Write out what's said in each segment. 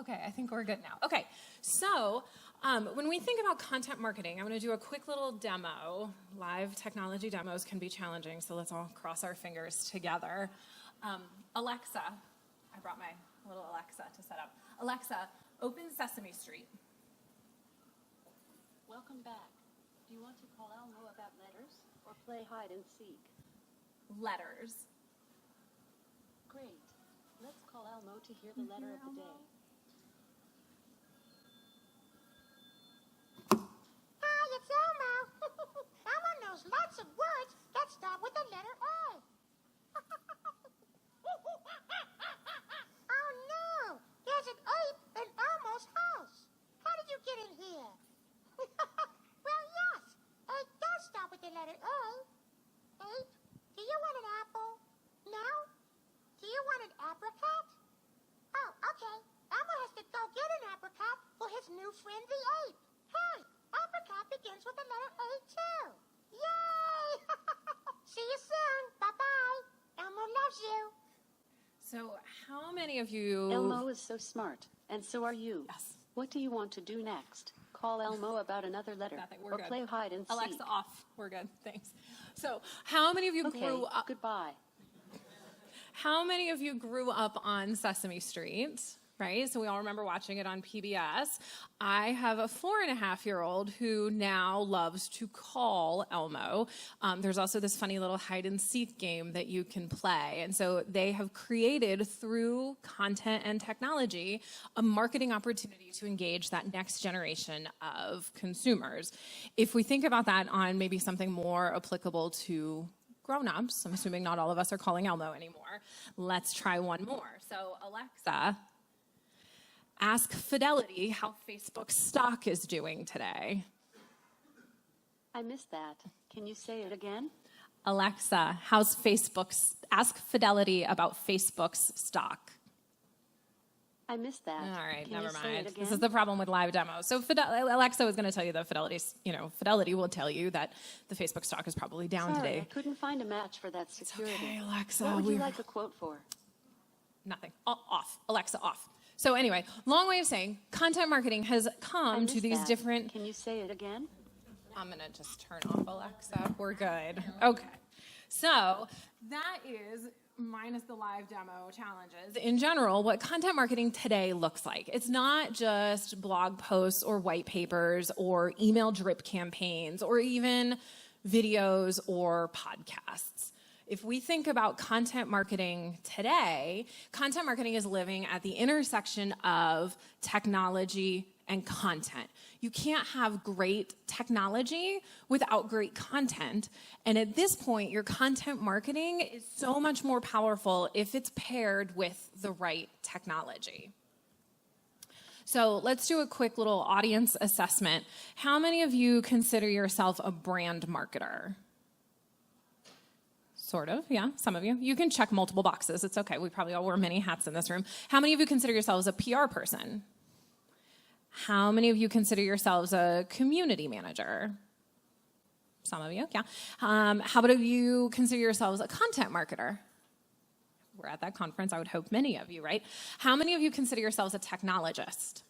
Okay, I think we're good now. Okay, so when we think about content marketing, I'm going to do a quick little demo. Live technology demos can be challenging, so let's all cross our fingers together. Alexa, I brought my little Alexa to set up. Alexa, open Sesame Street. Welcome back. Do you want to call Elmo about letters or play hide and seek? Letters. Great. Let's call Elmo to hear the letter of the day. Hi, it's Elmo. Elmo knows lots of words that start with the letter A. Oh no! There's an ape in Elmo's house. How did you get in here? Well, yes. Ape does start with the letter A. Ape, do you want an apple? No? Do you want an apricot? Oh, okay. Elmo has to go get an apricot for his new friend, the ape. Hey, apricot begins with the letter A, too. Yay! See you soon. Bye-bye. Elmo loves you. So how many of you... Elmo is so smart, and so are you. Yes. What do you want to do next? Call Elmo about another letter Nothing. We're or good. play hide and seek? Alexa, off. We're good. Thanks. So how many of you grew up... Goodbye. How many of you grew up on Sesame Street, right? So we all remember watching it on PBS. I have a 4.5-year-old who now loves to call Elmo. There's also this funny little hide and seek game that you can play. And so they have created, through content and technology, a marketing opportunity to engage that next generation of consumers. If we think about that on maybe something more applicable to grown-ups, I'm assuming not all of us are calling Elmo anymore. Let's try one more. So Alexa, ask Fidelity how Facebook stock is doing today. I missed that. Can you say it again? Alexa, ask Fidelity about Facebook's stock. I missed that. All right, Can never you say mind. it again? This is the problem with live demos. So Alexa was going to tell you that Fidelity will tell you that the Facebook stock is probably down Sorry, today. I couldn't find a match for that security. Okay, Alexa. What would you like a quote for? Nothing. Off. Alexa, off. So anyway, long way of saying content marketing has I come to missed these that. different... Can you say it again? I'm going to just turn off Alexa. We're good. Okay. So that is, minus the live demo challenges, in general, what content marketing today looks like. It's not just blog posts or white papers or email drip campaigns or even videos or podcasts. If we think about content marketing today, content marketing is living at the intersection of technology and content. You can't have great technology without great content. And at this point, your content marketing is so much more powerful if it's paired with the right technology. So let's do a quick little audience assessment. How many of you consider yourself a brand marketer? Sort of, yeah, some of you. You can check multiple boxes. It's okay. We probably all wear many hats in this room. How many of you consider yourselves a PR person? How many of you consider yourselves a community manager? Some of you, yeah. How about you consider yourselves a content marketer? We're at that conference. I would hope many of you, right? How many of you consider yourselves a technologist?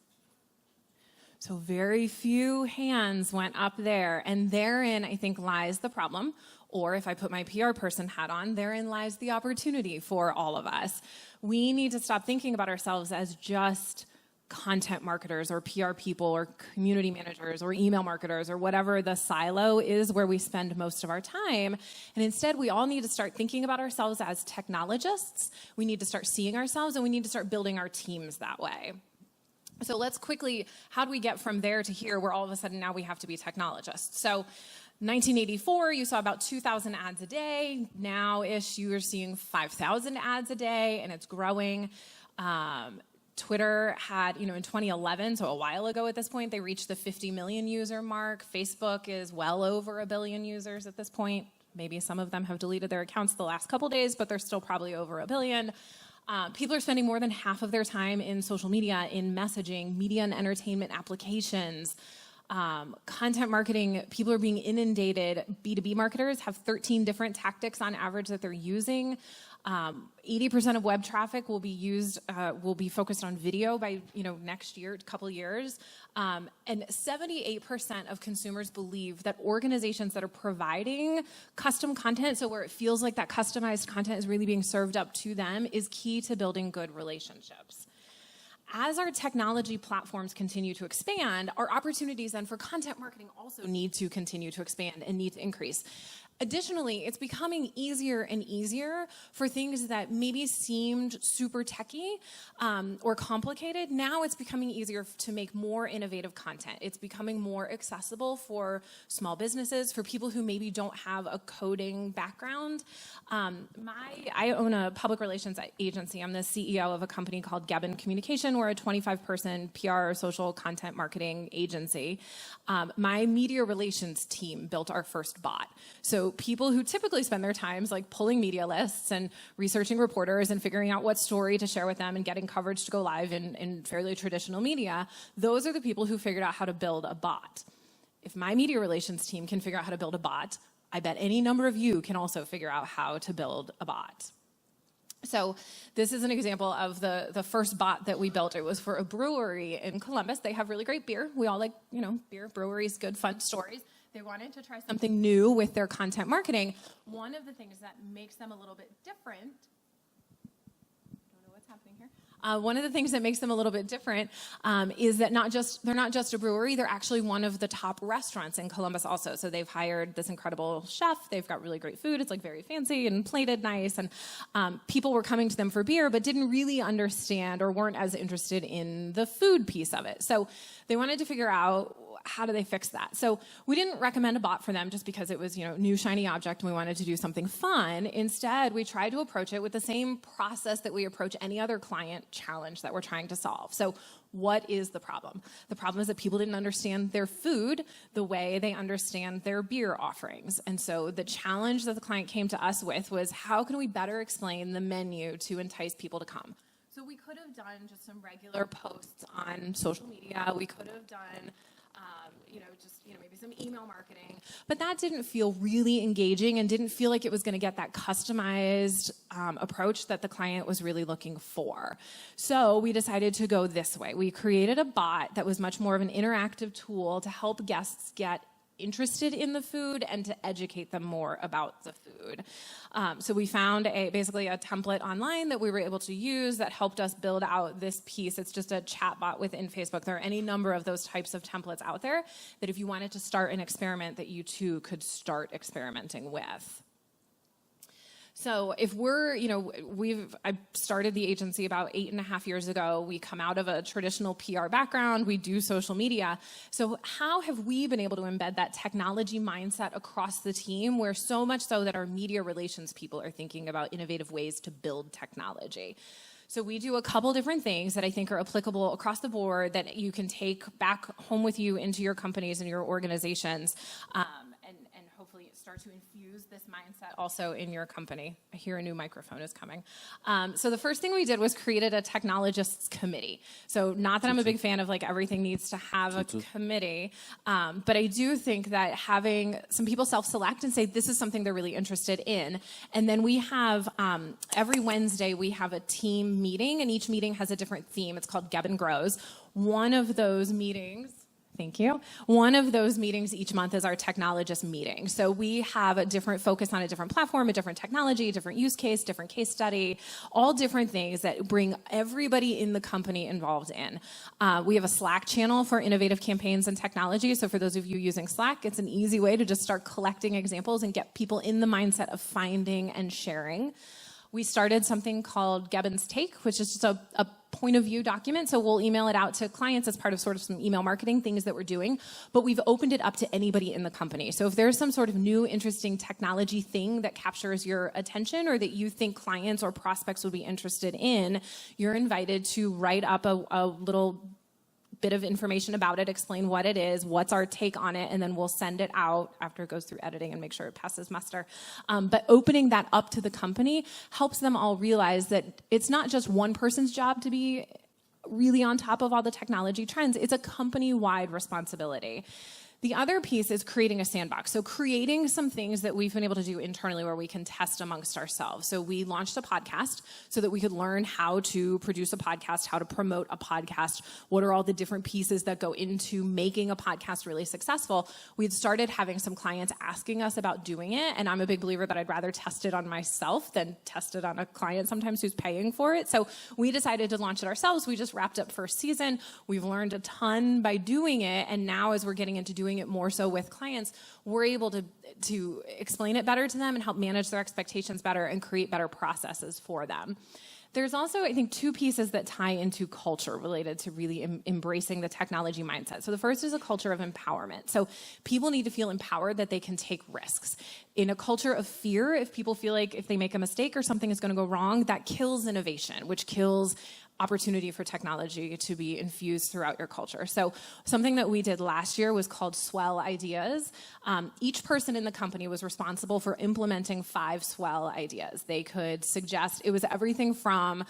So very few hands went up there, and therein, I think, lies the problem. Or if I put my PR person hat on, therein lies the opportunity for all of us. We need to stop thinking about ourselves as just content marketers or PR people or community managers or email marketers or whatever the silo is where we spend most of our time. And instead, we all need to start thinking about ourselves as technologists. We need to start seeing ourselves, and we need to start building our teams that way. So let's quickly, how do we get from there to here where all of a sudden now we have to be technologists? So 1984, you saw about 2,000 ads a day. Now-ish, you are seeing 5,000 ads a day, and it's growing. Twitter had, in 2011, so a while ago at this point, they reached the 50 million user mark. Facebook is well over 1 billion users at this point. Maybe some of them have deleted their accounts the last couple days, but they're still probably over 1 billion. People are spending more than half of their time in social media, in messaging, media and entertainment applications. Content marketing, people are being inundated. B2B marketers have 13 different tactics on average that they're using. 80% of web traffic will be focused on video by next year, couple years, and 78% of consumers believe that organizations that are providing custom content, so where it feels like that customized content is really being served up to them, is key to building good relationships. As our technology platforms continue to expand, our opportunities then for content marketing also need to continue to expand and need to increase. Additionally, it's becoming easier and easier for things that maybe seemed super techy or complicated. Now it's becoming easier to make more innovative content. It's becoming more accessible for small businesses, for people who maybe don't have a coding background. I own a public relations agency. I'm the CEO of a company called Geben Communications. We're a 25-person PR social content marketing agency. My media relations team built our first bot. So people who typically spend their times like pulling media lists and researching reporters and figuring out what story to share with them and getting coverage to go live in fairly traditional media, those are the people who figured out how to build a bot. If my media relations team can figure out how to build a bot, I bet any number of you can also figure out how to build a bot. So this is an example of the first bot that we built. It was for a brewery in Columbus. They have really great beer. We all like, beer, breweries, good, fun stories. They wanted to try something new with their content marketing. One of the things that makes them a little bit different, I don't know what's happening here. One of the things that makes them a little bit different is that they're not just a brewery, they're actually one of the top restaurants in Columbus also. So they've hired this incredible chef. They've got really great food. It's like very fancy and plated nice. And people were coming to them for beer, but didn't really understand or weren't as interested in the food piece of it. So they wanted to figure out, how do they fix that? So we didn't recommend a bot for them just because it was, new shiny object and we wanted to do something fun. Instead, we tried to approach it with the same process that we approach any other client challenge that we're trying to solve. So what is the problem? The problem is that people didn't understand their food the way they understand their beer offerings. And so the challenge that the client came to us with was, how can we better explain the menu to entice people to come? So we could have done just some regular posts on social media. We could have done maybe some email marketing. But that didn't feel really engaging and didn't feel like it was going to get that customized approach that the client was really looking for. So we decided to go this way. We created a bot that was much more of an interactive tool to help guests get interested in the food and to educate them more about the food. So we found basically a template online that we were able to use that helped us build out this piece. It's just a chat bot within Facebook. There are any number of those types of templates out there that if you wanted to start an experiment that you too could start experimenting with. So if I started the agency about 8.5 years ago. We come out of a traditional PR background. We do social media. So how have we been able to embed that technology mindset across the team, where so much so that our media relations people are thinking about innovative ways to build technology? So we do a couple different things that I think are applicable across the board that you can take back home with you into your companies and your organizations, and hopefully start to infuse this mindset also in your company. I hear a new microphone is coming. So the first thing we did was created a Technologists committee. So not that I'm a big fan of like everything needs to have a committee, but I do think that having some people self-select and say this is something they're really interested in. And then we have, every Wednesday we have a team meeting, and each meeting has a different theme. It's called Geben Grows. One of those meetings, thank you. One of those meetings each month is our technologist meeting. So we have a different focus on a different platform, a different technology, a different use case, different case study, all different things that bring everybody in the company involved in. We have a Slack channel for innovative campaigns and technology. So for those of you using Slack, it's an easy way to just start collecting examples and get people in the mindset of finding and sharing. We started something called Geben's Take, which is just a point of view document. So we'll email it out to clients as part of sort of some email marketing things that we're doing, but we've opened it up to anybody in the company. So if there's some sort of new interesting technology thing that captures your attention or that you think clients or prospects would be interested in, you're invited to write up a little bit of information about it, explain what it is, what's our take on it, and then we'll send it out after it goes through editing and make sure it passes muster. But opening that up to the company helps them all realize that it's not just one person's job to be really on top of all the technology trends. It's a company-wide responsibility. The other piece is creating a sandbox. So creating some things that we've been able to do internally where we can test amongst ourselves. So we launched a podcast so that we could learn how to produce a podcast, how to promote a podcast, what are all the different pieces that go into making a podcast really successful. We'd started having some clients asking us about doing it, and I'm a big believer that I'd rather test it on myself than test it on a client sometimes who's paying for it. So we decided to launch it ourselves. We just wrapped up first season. We've learned a ton by doing it, and now as we're getting into doing it more so with clients, we're able to explain it better to them and help manage their expectations better and create better processes for them. There's also, I think, two pieces that tie into culture related to really embracing the technology mindset. So the first is a culture of empowerment. So people need to feel empowered that they can take risks. In a culture of fear, if people feel like if they make a mistake or something is going to go wrong, that kills innovation, which kills opportunity for technology to be infused throughout your culture. So something that we did last year was called Swell Ideas. Each person in the company was responsible for implementing 5 Swell ideas. They could suggest, it was everything from,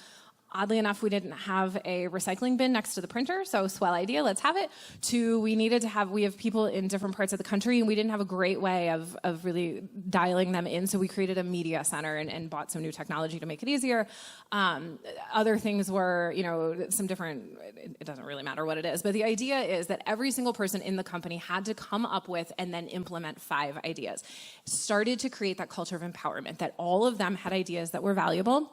oddly enough, we didn't have a recycling bin next to the printer, so swell idea, let's have it, to we have people in different parts of the country, and we didn't have a great way of really dialing them in, so we created a media center and bought some new technology to make it easier. Other things were, some different, it doesn't really matter what it is, but the idea is that every single person in the company had to come up with and then implement 5 ideas. Started to create that culture of empowerment, that all of them had ideas that were valuable.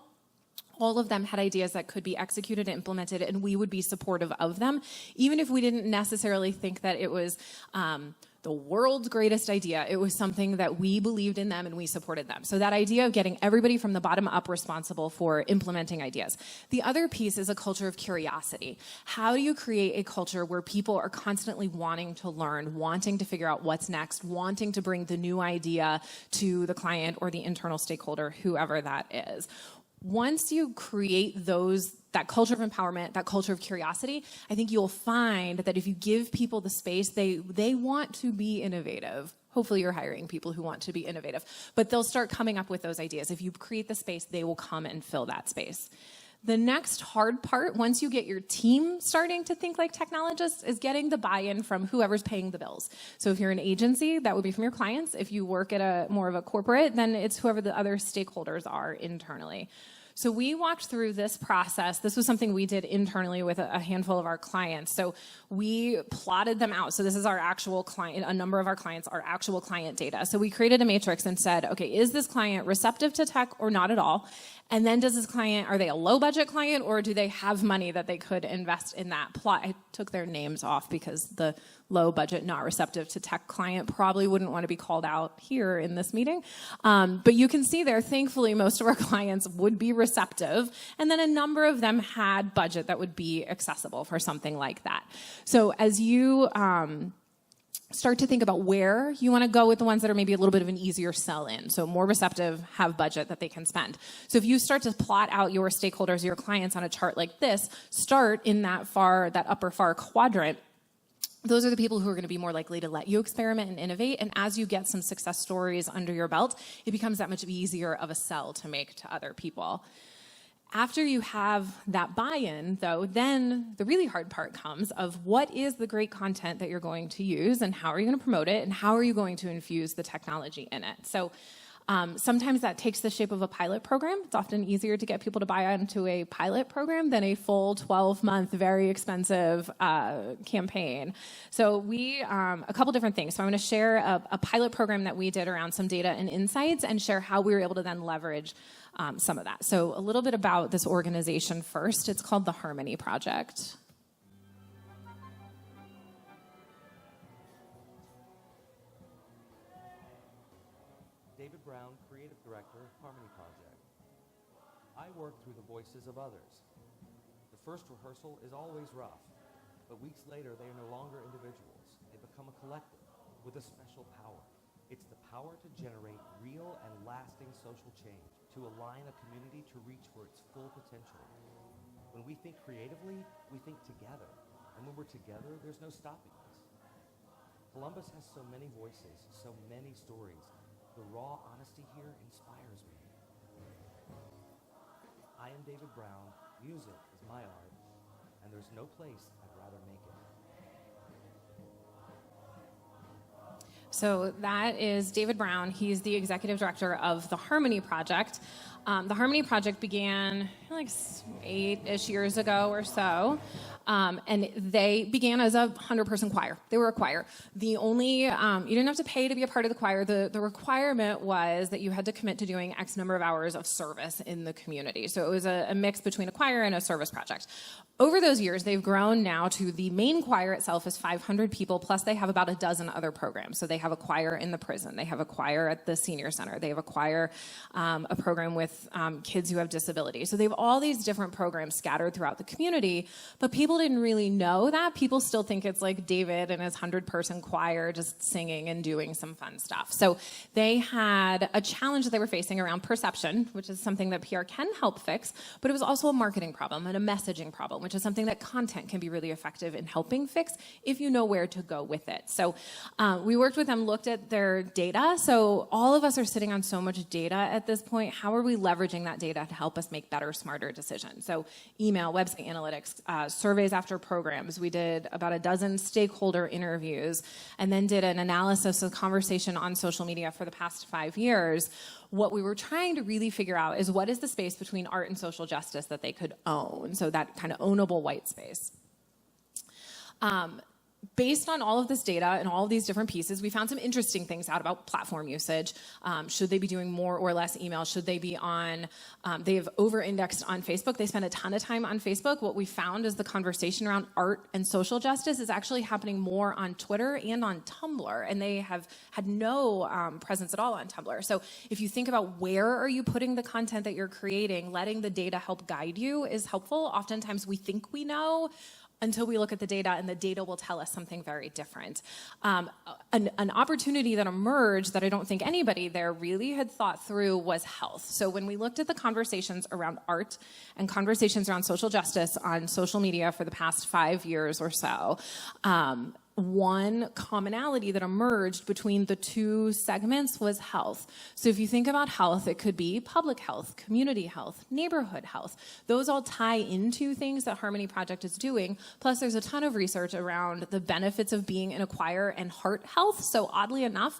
All of them had ideas that could be executed and implemented, and we would be supportive of them, even if we didn't necessarily think that it was the world's greatest idea. It was something that we believed in them and we supported them. So that idea of getting everybody from the bottom up responsible for implementing ideas. The other piece is a culture of curiosity. How do you create a culture where people are constantly wanting to learn, wanting to figure out what's next, wanting to bring the new idea to the client or the internal stakeholder, whoever that is? Once you create that culture of empowerment, that culture of curiosity, I think you'll find that if you give people the space, they want to be innovative. Hopefully you're hiring people who want to be innovative, but they'll start coming up with those ideas. If you create the space, they will come and fill that space. The next hard part, once you get your team starting to think like technologists, is getting the buy-in from whoever's paying the bills. So if you're an agency, that would be from your clients. If you work at more of a corporate, then it's whoever the other stakeholders are internally. So we walked through this process. This was something we did internally with a handful of our clients. So we plotted them out. So this is our actual client, a number of our clients, our actual client data. So we created a matrix and said, okay, is this client receptive to tech or not at all? And then does this client, are they a low budget client, or do they have money that they could invest in that plot? I took their names off because the low budget, not receptive to tech client probably wouldn't want to be called out here in this meeting. But you can see there, thankfully, most of our clients would be receptive. And then a number of them had budget that would be accessible for something like that. So as you start to think about where you want to go with the ones that are maybe a little bit of an easier sell in. So more receptive, have budget that they can spend. So if you start to plot out your stakeholders, your clients on a chart like this, start in that upper far quadrant. Those are the people who are going to be more likely to let you experiment and innovate. And as you get some success stories under your belt, it becomes that much easier of a sell to make to other people. After you have that buy-in, though, then the really hard part comes of what is the great content that you're going to use and how are you going to promote it and how are you going to infuse the technology in it. So sometimes that takes the shape of a pilot program. It's often easier to get people to buy into a pilot program than a full 12-month, very expensive campaign. So a couple different things. So I'm going to share a pilot program that we did around some data and insights and share how we were able to then leverage some of that. So a little bit about this organization first. It's called the Harmony Project. David Brown, Creative Director, Harmony Project. I work through the voices of others. The first rehearsal is always rough, but weeks later they are no longer individuals. They become a collective with a special power. It's the power to generate real and lasting social change, to align a community to reach for its full potential. When we think creatively, we think together. And when we're together, there's no stopping us. Columbus has so many voices, so many stories. The raw honesty here inspires me. I am David Brown. Music is my art, and there's no place I'd rather make it. So that is David Brown. He's the executive director of the Harmony Project. The Harmony Project began like 8-ish years ago or so. And they began as a 100-person choir. They were a choir. The only, you didn't have to pay to be a part of the choir. The requirement was that you had to commit to doing X number of hours of service in the community. So it was a mix between a choir and a service project. Over those years, they've grown now to the main choir itself is 500 people, plus they have about a dozen other programs. So they have a choir in the prison. They have a choir at the senior center. They have a choir, a program with kids who have disabilities. So they have all these different programs scattered throughout the community, but people didn't really know that. People still think it's like David and his 100-person choir just singing and doing some fun stuff. So they had a challenge that they were facing around perception, which is something that PR can help fix, but it was also a marketing problem and a messaging problem, which is something that content can be really effective in helping fix if you know where to go with it. So we worked with them, looked at their data. So all of us are sitting on so much data at this point. How are we leveraging that data to help us make better, smarter decisions? So email, website analytics, surveys after programs. We did about a dozen stakeholder interviews and then did an analysis of conversation on social media for the past 5 years. What we were trying to really figure out is what is the space between art and social justice that they could own, so that kind of ownable white space. Based on all of this data and all of these different pieces, we found some interesting things out about platform usage. Should they be doing more or less email? Should they be on, they've over-indexed on Facebook. They spend a ton of time on Facebook. What we found is the conversation around art and social justice is actually happening more on Twitter and on Tumblr, and they have had no presence at all on Tumblr. So if you think about where are you putting the content that you're creating, letting the data help guide you is helpful. Oftentimes we think we know, until we look at the data, and the data will tell us something very different. An opportunity that emerged that I don't think anybody there really had thought through was health. So when we looked at the conversations around art and conversations around social justice on social media for the past 5 years or so, one commonality that emerged between the two segments was health. So if you think about health, it could be public health, community health, neighborhood health. Those all tie into things that Harmony Project is doing. Plus, there's a ton of research around the benefits of being in a choir and heart health. So oddly enough,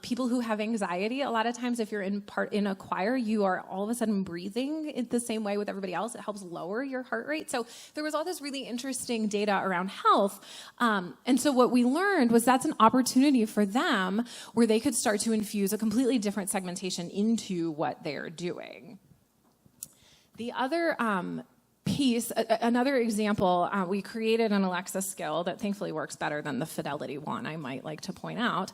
people who have anxiety, a lot of times if you're in a choir, you are all of a sudden breathing in the same way with everybody else. It helps lower your heart rate. So there was all this really interesting data around health. And so what we learned was that's an opportunity for them where they could start to infuse a completely different segmentation into what they're doing. The other piece, another example, we created an Alexa skill that thankfully works better than the Fidelity one, I might like to point out.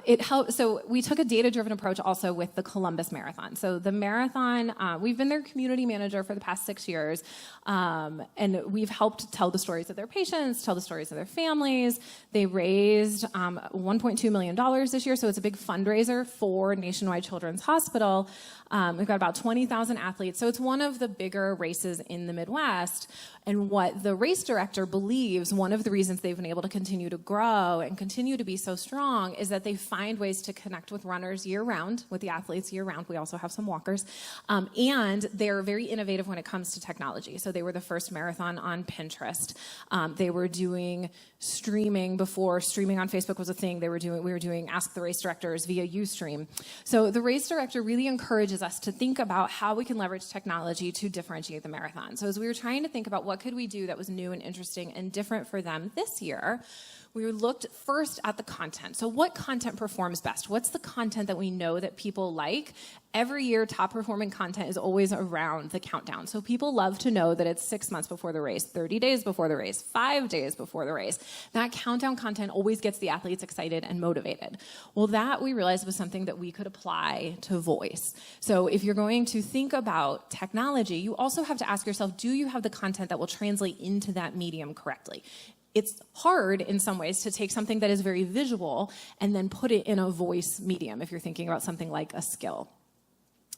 It helped. So we took a data-driven approach also with the Columbus Marathon. So the marathon, we've been their community manager for the past 6 years, and we've helped tell the stories of their patients, tell the stories of their families. They raised $1.2 million this year, so it's a big fundraiser for Nationwide Children's Hospital. We've got about 20,000 athletes, so it's one of the bigger races in the Midwest. And what the race director believes, one of the reasons they've been able to continue to grow and continue to be so strong is that they find ways to connect with runners year-round, with the athletes year-round. We also have some walkers. And they're very innovative when it comes to technology. So they were the first marathon on Pinterest. They were doing streaming before streaming on Facebook was a thing. We were doing Ask the Race Directors via Ustream. So the race director really encourages us to think about how we can leverage technology to differentiate the marathon. So as we were trying to think about what could we do that was new and interesting and different for them this year, we looked first at the content. So what content performs best? What's the content that we know that people like? Every year, top performing content is always around the countdown. So people love to know that it's 6 months before the race, 30 days before the race, 5 days before the race. That countdown content always gets the athletes excited and motivated. Well, that we realized was something that we could apply to voice. So if you're going to think about technology, you also have to ask yourself, do you have the content that will translate into that medium correctly? It's hard in some ways to take something that is very visual and then put it in a voice medium if you're thinking about something like a skill.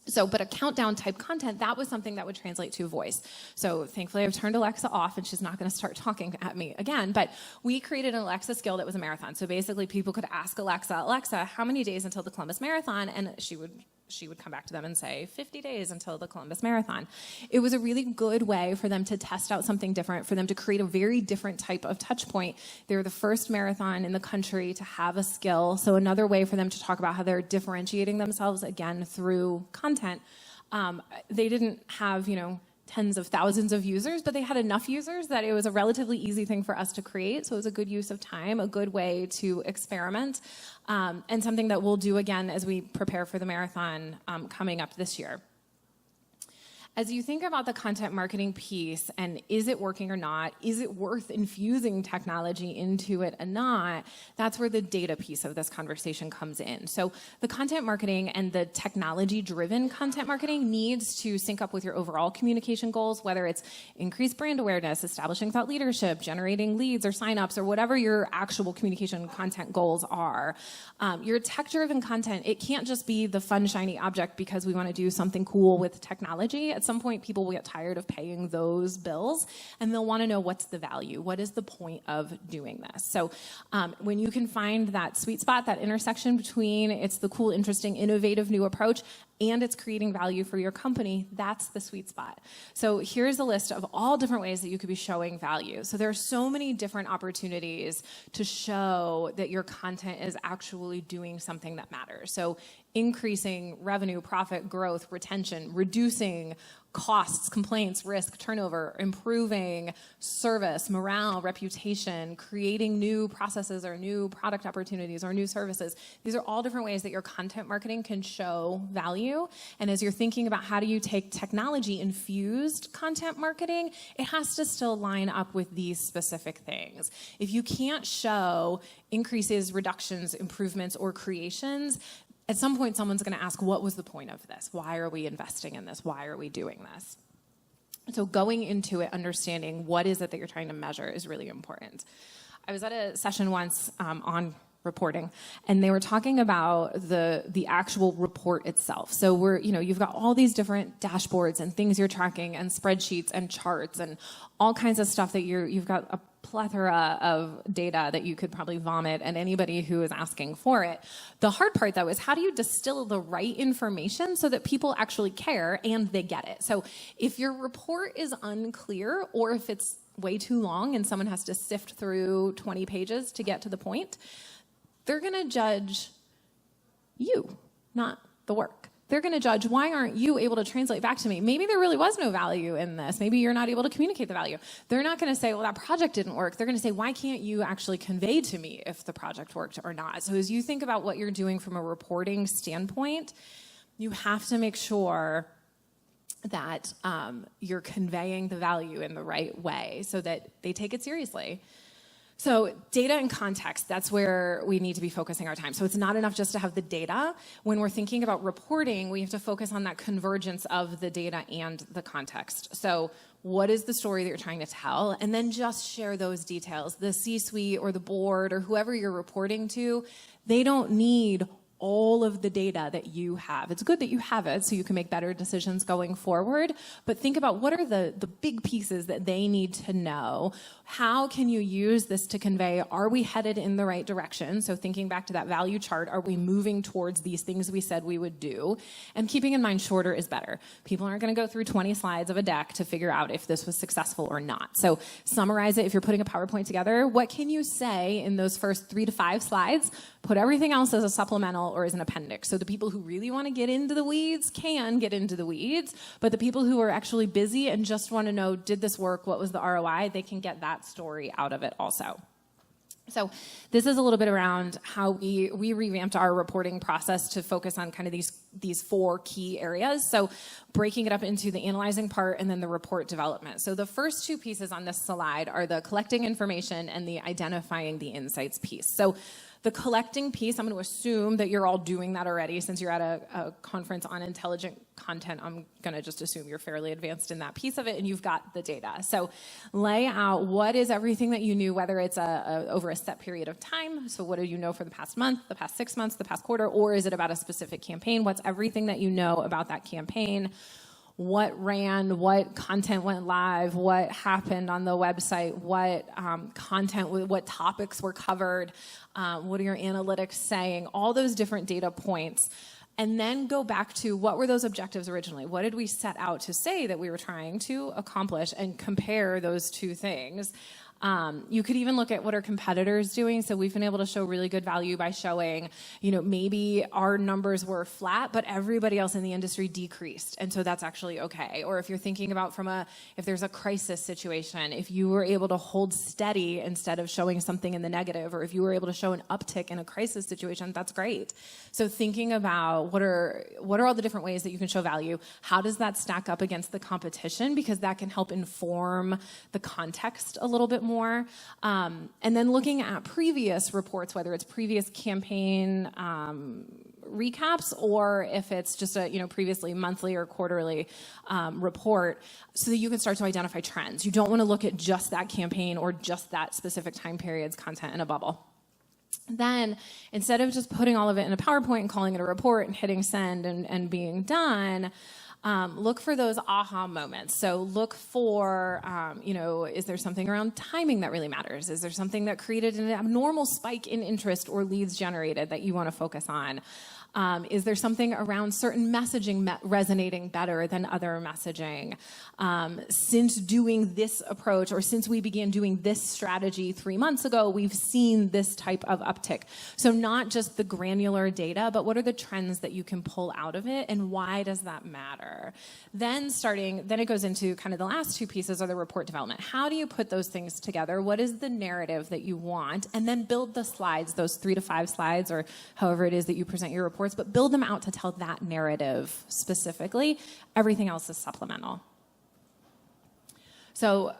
So, but a countdown type content, that was something that would translate to voice. So thankfully I've turned Alexa off and she's not going to start talking at me again, but we created an Alexa skill that was a marathon. So basically people could ask Alexa, how many days until the Columbus Marathon? And she would she would come back to them and say 50 days until the Columbus Marathon. It was a really good way for them to test out something different, for them to create a very different type of touch point. They were the first marathon in the country to have a skill. So another way for them to talk about how they're differentiating themselves, again, through content. They didn't have, tens of thousands of users, but they had enough users that it was a relatively easy thing for us to create. So it was a good use of time, a good way to experiment, and something that we'll do again as we prepare for the marathon coming up this year. As you think about the content marketing piece and is it working or not, is it worth infusing technology into it or not, that's where the data piece of this conversation comes in. So the content marketing and the technology-driven content marketing needs to sync up with your overall communication goals, whether it's increased brand awareness, establishing thought leadership, generating leads or signups, or whatever your actual communication content goals are. Your tech-driven content, it can't just be the fun, shiny object because we want to do something cool with technology. At some point, people will get tired of paying those bills, and they'll want to know what's the value. What is the point of doing this? So when you can find that sweet spot, that intersection between it's the cool, interesting, innovative new approach and it's creating value for your company, that's the sweet spot. So here's a list of all different ways that you could be showing value. So there are so many different opportunities to show that your content is actually doing something that matters. So increasing revenue, profit, growth, retention, reducing costs, complaints, risk, turnover, improving service, morale, reputation, creating new processes or new product opportunities or new services. These are all different ways that your content marketing can show value. And as you're thinking about how do you take technology-infused content marketing, it has to still line up with these specific things. If you can't show increases, reductions, improvements, or creations, at some point, someone's going to ask, what was the point of this? Why are we investing in this? Why are we doing this? So going into it, understanding what is it that you're trying to measure is really important. I was at a session once on reporting, and they were talking about the actual report itself. So you've got all these different dashboards and things you're tracking and spreadsheets and charts and all kinds of stuff that you've got a plethora of data that you could probably vomit at anybody who is asking for it. The hard part, though, is how do you distill the right information so that people actually care and they get it? So if your report is unclear or if it's way too long and someone has to sift through 20 pages to get to the point, they're going to judge you, not the work. They're going to judge, why aren't you able to translate back to me? Maybe there really was no value in this. Maybe you're not able to communicate the value. They're not going to say, well, that project didn't work. They're going to say, why can't you actually convey to me if the project worked or not? So as you think about what you're doing from a reporting standpoint, you have to make sure that you're conveying the value in the right way so that they take it seriously. So data and context, that's where we need to be focusing our time. So it's not enough just to have the data. When we're thinking about reporting, we have to focus on that convergence of the data and the context. So what is the story that you're trying to tell? And then just share those details. The C-suite or the board or whoever you're reporting to, they don't need all of the data that you have. It's good that you have it so you can make better decisions going forward, but think about what are the big pieces that they need to know. How can you use this to convey, are we headed in the right direction? So thinking back to that value chart, are we moving towards these things we said we would do? And keeping in mind shorter is better. People aren't going to go through 20 slides of a deck to figure out if this was successful or not. So summarize it. If you're putting a PowerPoint together, what can you say in those first 3 to 5 slides? Put everything else as a supplemental or as an appendix. So the people who really want to get into the weeds can get into the weeds, but the people who are actually busy and just want to know, did this work? What was the ROI? They can get that story out of it also. So this is a little bit around how we revamped our reporting process to focus on kind of these 4 key areas. So breaking it up into the analyzing part and then the report development. So the first 2 pieces on this slide are the collecting information and the identifying the insights piece. So the collecting piece, I'm going to assume that you're all doing that already since you're at a conference on intelligent content. I'm going to just assume you're fairly advanced in that piece of it and you've got the data. So lay out what is everything that you knew, whether it's over a set period of time. So what do you know for the past month, the past 6 months, the past quarter, or is it about a specific campaign? What's everything that you know about that campaign? What ran, what content went live, what happened on the website, what content, what topics were covered, what are your analytics saying, all those different data points. and then go back to what were those objectives originally? What did we set out to say that we were trying to accomplish, and compare those two things. You could even look at what are competitors doing. So we've been able to show really good value by showing, maybe our numbers were flat, but everybody else in the industry decreased. And so that's actually okay. Or if you're thinking about if there's a crisis situation, if you were able to hold steady instead of showing something in the negative, or if you were able to show an uptick in a crisis situation, that's great. So thinking about what are all the different ways that you can show value, how does that stack up against the competition? Because that can help inform the context a little bit more. And then looking at previous reports, whether it's previous campaign recaps, or if it's just a previously monthly or quarterly report, so that you can start to identify trends. You don't want to look at just that campaign or just that specific time period's content in a bubble. Then, instead of just putting all of it in a PowerPoint and calling it a report and hitting send and being done, look for those aha moments. So look for, is there something around timing that really matters? Is there something that created an abnormal spike in interest or leads generated that you want to focus on? Is there something around certain messaging resonating better than other messaging? Since doing this approach, or since we began doing this strategy 3 months ago, we've seen this type of uptick. So not just the granular data, but what are the trends that you can pull out of it, and why does that matter? Then it goes into kind of the last two pieces, are the report development. How do you put those things together? What is the narrative that you want? And then build the slides, those 3 to 5 slides, or however it is that you present your reports, but build them out to tell that narrative specifically. Everything else is supplemental. So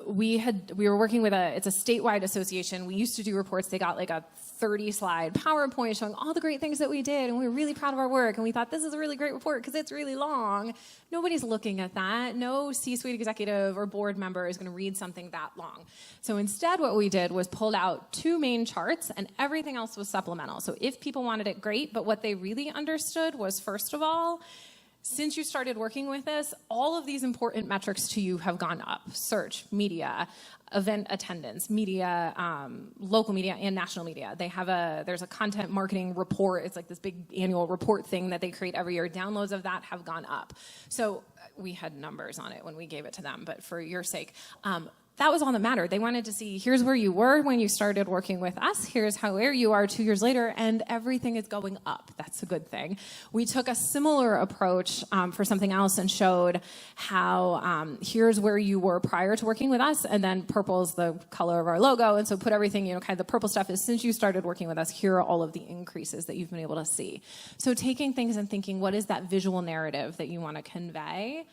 we were working with it's a statewide association. We used to do reports. They got like a 30-slide PowerPoint showing all the great things that we did, and we were really proud of our work, and we thought, this is a really great report because it's really long. Nobody's looking at that. No C-suite executive or board member is going to read something that long. So instead, what we did was pulled out 2 main charts, and everything else was supplemental. So if people wanted it, great, but what they really understood was, first of all, since you started working with us, all of these important metrics to you have gone up. Search, media, event attendance, media, local media and national media. There's a content marketing report. It's like this big annual report thing that they create every year. Downloads of that have gone up. So we had numbers on it when we gave it to them, but for your sake, that was all that mattered. They wanted to see, here's where you were when you started working with us, here's where you are 2 years later, and everything is going up. That's a good thing. We took a similar approach for something else and showed how here's where you were prior to working with us, and then purple's the color of our logo, and so put everything, kind of the purple stuff is since you started working with us, here are all of the increases that you've been able to see. So taking things and thinking, what is that visual narrative that you want to convey?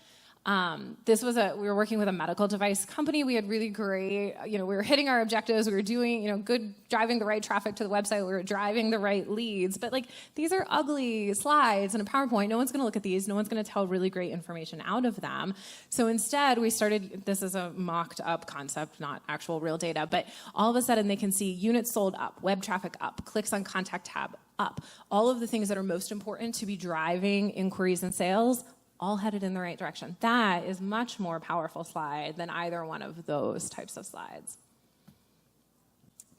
We were working with a medical device company. We had really great, we were hitting our objectives. We were doing, good, driving the right traffic to the website. We were driving the right leads. But these are ugly slides in a PowerPoint. No one's going to look at these. No one's going to tell really great information out of them. So instead, we started, this is a mocked up concept, not actual real data, but all of a sudden they can see units sold up, web traffic up, clicks on contact tab up. All of the things that are most important to be driving inquiries and sales all headed in the right direction. That is much more powerful slide than either one of those types of slides.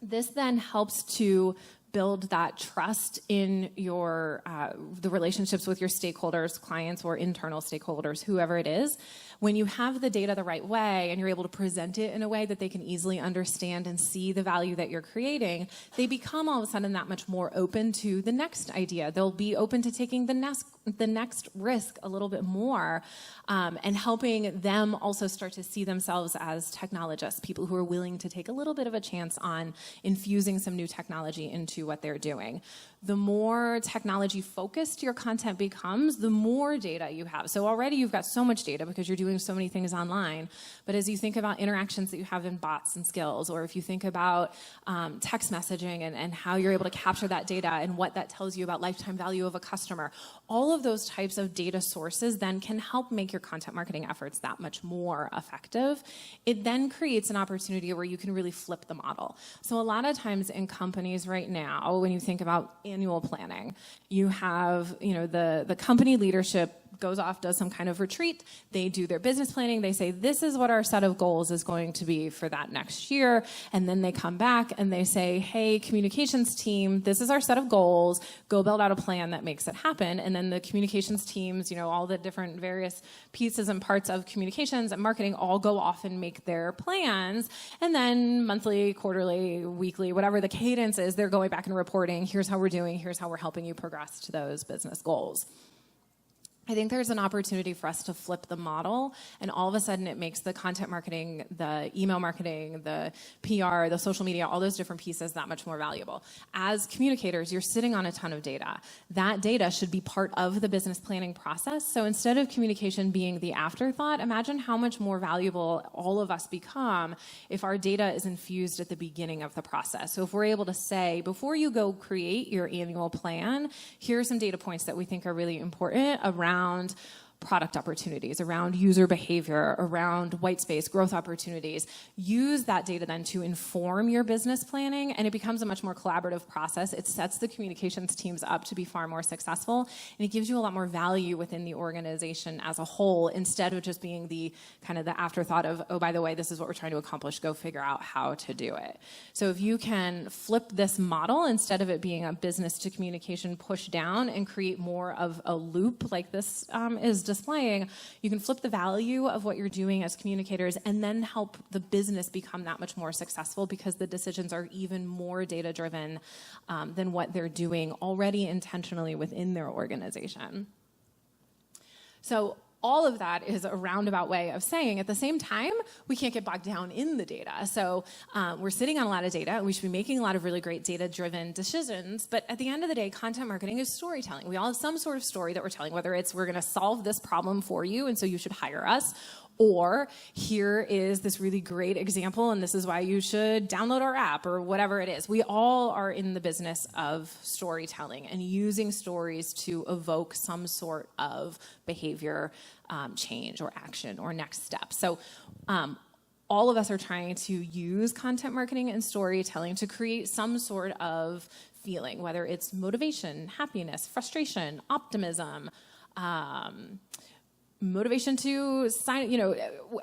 This then helps to build that trust in your the relationships with your stakeholders, clients, or internal stakeholders, whoever it is. When you have the data the right way and you're able to present it in a way that they can easily understand and see the value that you're creating, they become all of a sudden that much more open to the next idea. They'll be open to taking the next risk a little bit more, and helping them also start to see themselves as technologists, people who are willing to take a little bit of a chance on infusing some new technology into what they're doing. The more technology focused your content becomes, the more data you have. So already you've got so much data because you're doing so many things online. But as you think about interactions that you have in bots and skills, or if you think about text messaging and how you're able to capture that data and what that tells you about lifetime value of a customer, all of those types of data sources then can help make your content marketing efforts that much more effective. It then creates an opportunity where you can really flip the model. So a lot of times in companies right now, when you think about annual planning, you have the company leadership goes off, does some kind of retreat. They do their business planning. They say, this is what our set of goals is going to be for that next year. And then they come back and they say, hey, communications team, this is our set of goals. Go build out a plan that makes it happen. And then the communications teams, all the different various pieces and parts of communications and marketing all go off and make their plans. And then monthly, quarterly, weekly, whatever the cadence is, they're going back and reporting, here's how we're doing, here's how we're helping you progress to those business goals. I think there's an opportunity for us to flip the model, and all of a sudden it makes the content marketing, the email marketing, the PR, the social media, all those different pieces that much more valuable. As communicators, you're sitting on a ton of data. That data should be part of the business planning process. So instead of communication being the afterthought, imagine how much more valuable all of us become if our data is infused at the beginning of the process. So if we're able to say, before you go create your annual plan, here are some data points that we think are really important around product opportunities, around user behavior, around white space, growth opportunities. Use that data then to inform your business planning, and it becomes a much more collaborative process. It sets the communications teams up to be far more successful, and it gives you a lot more value within the organization as a whole, instead of just being the kind of the afterthought of, oh, by the way, this is what we're trying to accomplish, go figure out how to do it. So if you can flip this model, instead of it being a business to communication push down, and create more of a loop like this is displaying, you can flip the value of what you're doing as communicators and then help the business become that much more successful, because the decisions are even more data-driven than what they're doing already intentionally within their organization. So all of that is a roundabout way of saying, at the same time, we can't get bogged down in the data. So we're sitting on a lot of data. We should be making a lot of really great data-driven decisions. But at the end of the day, content marketing is storytelling. We all have some sort of story that we're telling, whether it's we're going to solve this problem for you, and so you should hire us, or here is this really great example, and this is why you should download our app, or whatever it is. We all are in the business of storytelling and using stories to evoke some sort of behavior change or action or next step. So all of us are trying to use content marketing and storytelling to create some sort of feeling, whether it's motivation, happiness, frustration, optimism, motivation to sign,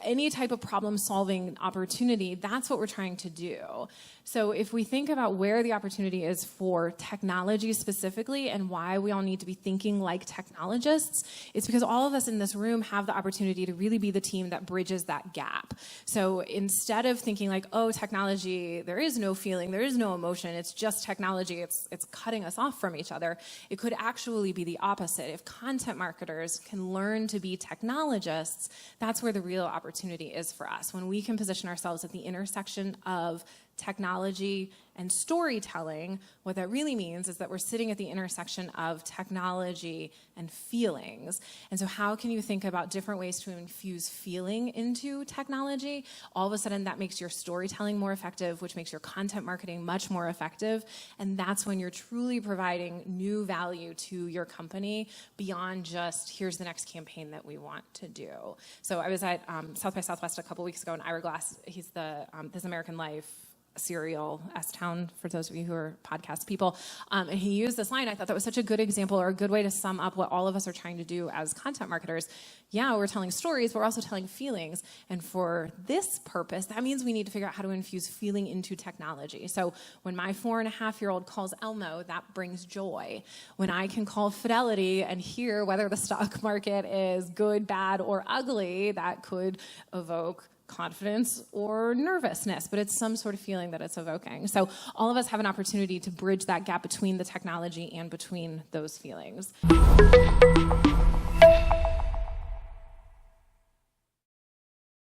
any type of problem-solving opportunity. That's what we're trying to do. So if we think about where the opportunity is for technology specifically, and why we all need to be thinking like technologists, it's because all of us in this room have the opportunity to really be the team that bridges that gap. So instead of thinking like, oh, technology, there is no feeling, there is no emotion, it's just technology, it's cutting us off from each other, it could actually be the opposite. If content marketers can learn to be technologists, that's where the real opportunity is for us. When we can position ourselves at the intersection of technology and storytelling, what that really means is that we're sitting at the intersection of technology and feelings. And so how can you think about different ways to infuse feeling into technology? All of a sudden that makes your storytelling more effective, which makes your content marketing much more effective. And that's when you're truly providing new value to your company beyond just, here's the next campaign that we want to do. So I was at South by Southwest a couple weeks ago, and Ira Glass, he's the This American Life serial S-Town, for those of you who are podcast people, and he used this line. I thought that was such a good example, or a good way to sum up what all of us are trying to do as content marketers. Yeah, we're telling stories, but we're also telling feelings, and for this purpose, that means we need to figure out how to infuse feeling into technology. So when my 4.5-year-old calls Elmo, that brings joy. When I can call Fidelity and hear whether the stock market is good, bad, or ugly, that could evoke confidence or nervousness, but it's some sort of feeling that it's evoking. So all of us have an opportunity to bridge that gap between the technology and between those feelings.